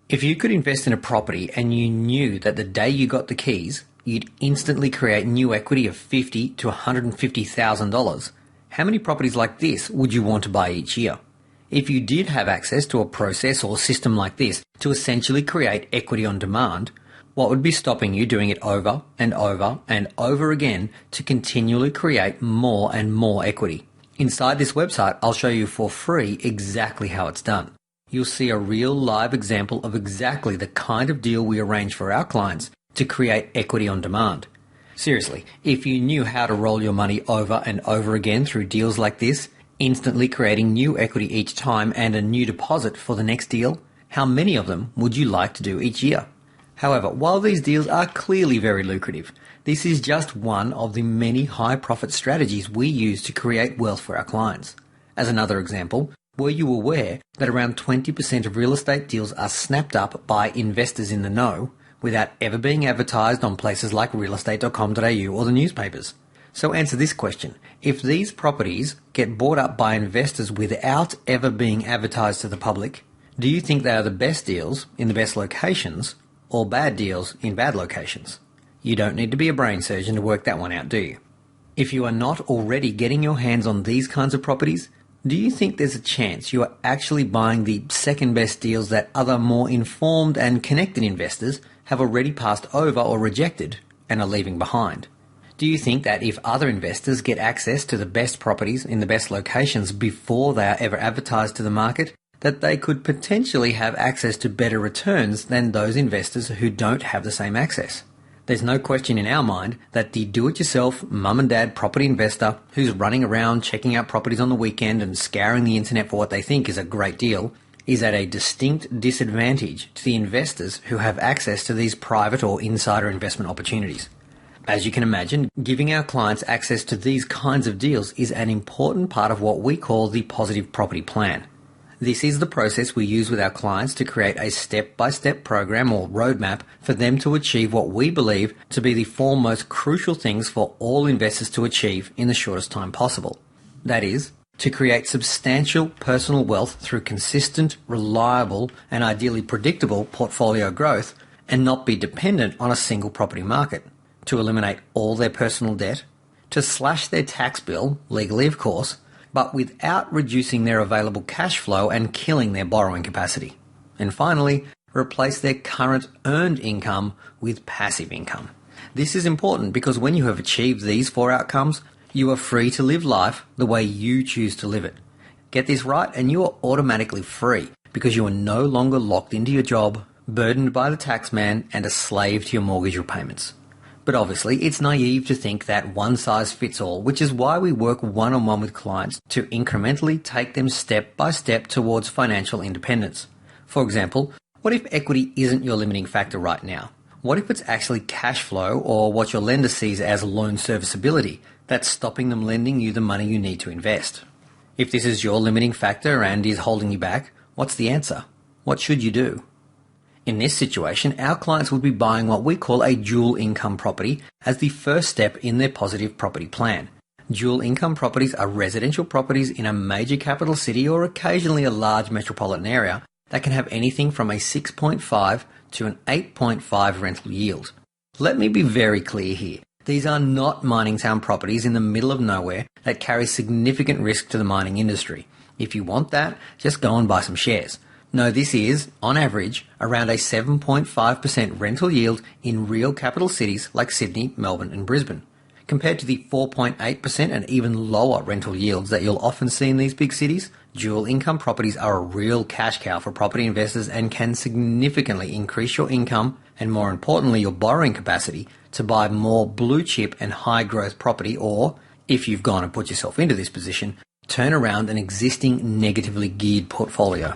If you could invest in a property and you knew that the day you got the keys, you'd instantly create new equity of $50,000 to $150,000, how many properties like this would you want to buy each year? If you did have access to a process or system like this to essentially create equity on demand, what would be stopping you doing it over and over and over again to continually create more and more equity? Inside this website, I'll show you for free exactly how it's done. You'll see a real live example of exactly the kind of deal we arrange for our clients to create equity on demand. Seriously, if you knew how to roll your money over and over again through deals like this, instantly creating new equity each time and a new deposit for the next deal, how many of them would you like to do each year? However, while these deals are clearly very lucrative, this is just one of the many high profit strategies we use to create wealth for our clients. As another example, were you aware that around 20% of real estate deals are snapped up by investors in the know without ever being advertised on places like realestate.com.au or the newspapers? So answer this question. If these properties get bought up by investors without ever being advertised to the public, do you think they are the best deals in the best locations or bad deals in bad locations? You don't need to be a brain surgeon to work that one out, do you? If you are not already getting your hands on these kinds of properties, do you think there's a chance you are actually buying the second best deals that other more informed and connected investors have already passed over or rejected and are leaving behind? Do you think that if other investors get access to the best properties in the best locations before they are ever advertised to the market, that they could potentially have access to better returns than those investors who don't have the same access? There's no question in our mind that the do-it-yourself mum and dad property investor who's running around checking out properties on the weekend and scouring the internet for what they think is a great deal is at a distinct disadvantage to the investors who have access to these private or insider investment opportunities. As you can imagine, giving our clients access to these kinds of deals is an important part of what we call the positive property plan. This is the process we use with our clients to create a step-by-step program or roadmap for them to achieve what we believe to be the four most crucial things for all investors to achieve in the shortest time possible. That is, to create substantial personal wealth through consistent, reliable, and ideally predictable portfolio growth and not be dependent on a single property market, to eliminate all their personal debt, to slash their tax bill, legally of course, but without reducing their available cash flow and killing their borrowing capacity. And finally, replace their current earned income with passive income. This is important because when you have achieved these four outcomes, you are free to live life the way you choose to live it. Get this right and you are automatically free because you are no longer locked into your job, burdened by the tax man, and a slave to your mortgage repayments. But obviously, it's naive to think that one size fits all, which is why we work one-on-one with clients to incrementally take them step by step towards financial independence. For example, what if equity isn't your limiting factor right now? What if it's actually cash flow or what your lender sees as loan serviceability that's stopping them lending you the money you need to invest? If this is your limiting factor and is holding you back, what's the answer? What should you do? In this situation, our clients would be buying what we call a dual income property as the first step in their positive property plan. Dual income properties are residential properties in a major capital city or occasionally a large metropolitan area that can have anything from a 6.5 to an 8.5 rental yield. Let me be very clear here. These are not mining town properties in the middle of nowhere that carry significant risk to the mining industry. If you want that, just go and buy some shares. No, this is, on average, around a 7.5% rental yield in real capital cities like Sydney, Melbourne and Brisbane. Compared to the 4.8% and even lower rental yields that you'll often see in these big cities, dual income properties are a real cash cow for property investors and can significantly increase your income and, more importantly, your borrowing capacity to buy more blue chip and high growth property or, if you've gone and put yourself into this position, turn around an existing negatively geared portfolio.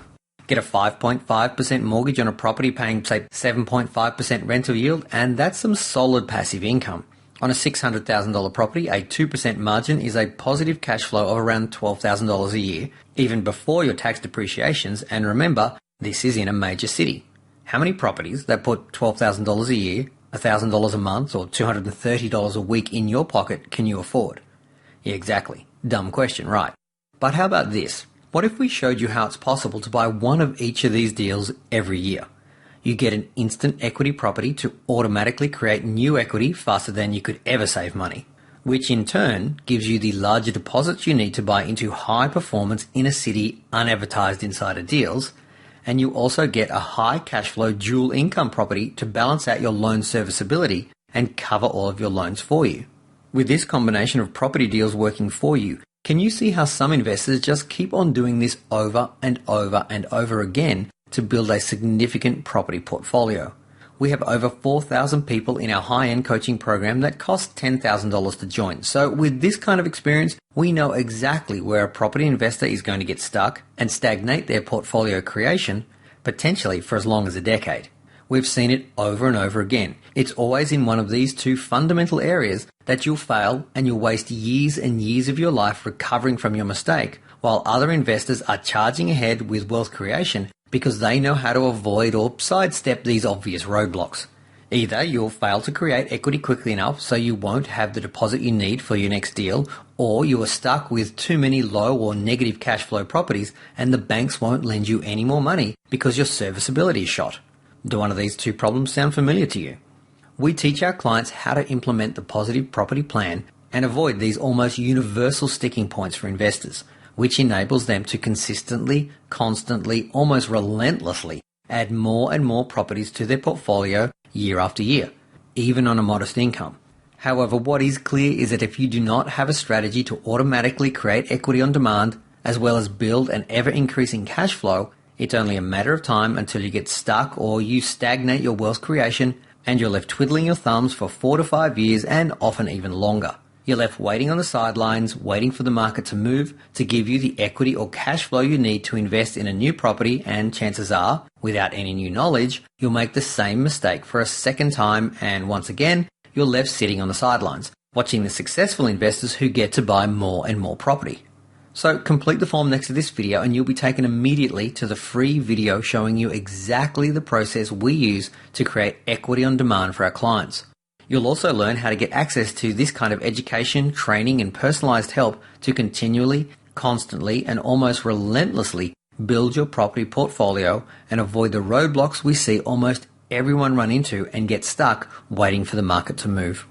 Get a 5.5% mortgage on a property paying, say, 7.5% rental yield, and that's some solid passive income. On a $600,000 property, a 2% margin is a positive cash flow of around $12,000 a year, even before your tax depreciations, and remember, this is in a major city. How many properties that put $12,000 a year, $1,000 a month, or $230 a week in your pocket can you afford? Yeah, exactly. Dumb question, right? But how about this? What if we showed you how it's possible to buy one of each of these deals every year? You get an instant equity property to automatically create new equity faster than you could ever save money, which in turn gives you the larger deposits you need to buy into high performance inner city unadvertised insider deals, and you also get a high cash flow dual income property to balance out your loan serviceability and cover all of your loans for you. With this combination of property deals working for you, can you see how some investors just keep on doing this over and over and over again to build a significant property portfolio? We have over 4,000 people in our high-end coaching program that costs $10,000 to join. So with this kind of experience, we know exactly where a property investor is going to get stuck and stagnate their portfolio creation, potentially for as long as a decade. We've seen it over and over again. It's always in one of these two fundamental areas that you'll fail and you'll waste years and years of your life recovering from your mistake, while other investors are charging ahead with wealth creation because they know how to avoid or sidestep these obvious roadblocks. Either you'll fail to create equity quickly enough so you won't have the deposit you need for your next deal, or you are stuck with too many low or negative cash flow properties and the banks won't lend you any more money because your serviceability is shot. Do one of these two problems sound familiar to you? We teach our clients how to implement the positive property plan and avoid these almost universal sticking points for investors, which enables them to consistently, constantly, almost relentlessly add more and more properties to their portfolio year after year, even on a modest income. However, what is clear is that if you do not have a strategy to automatically create equity on demand, as well as build an ever-increasing cash flow, it's only a matter of time until you get stuck or you stagnate your wealth creation and you're left twiddling your thumbs for 4 to 5 years and often even longer. You're left waiting on the sidelines, waiting for the market to move to give you the equity or cash flow you need to invest in a new property, and chances are, without any new knowledge, you'll make the same mistake for a second time, and once again, you're left sitting on the sidelines, watching the successful investors who get to buy more and more property. So complete the form next to this video and you'll be taken immediately to the free video showing you exactly the process we use to create equity on demand for our clients. You'll also learn how to get access to this kind of education, training, and personalized help to continually, constantly, and almost relentlessly build your property portfolio and avoid the roadblocks we see almost everyone run into and get stuck waiting for the market to move.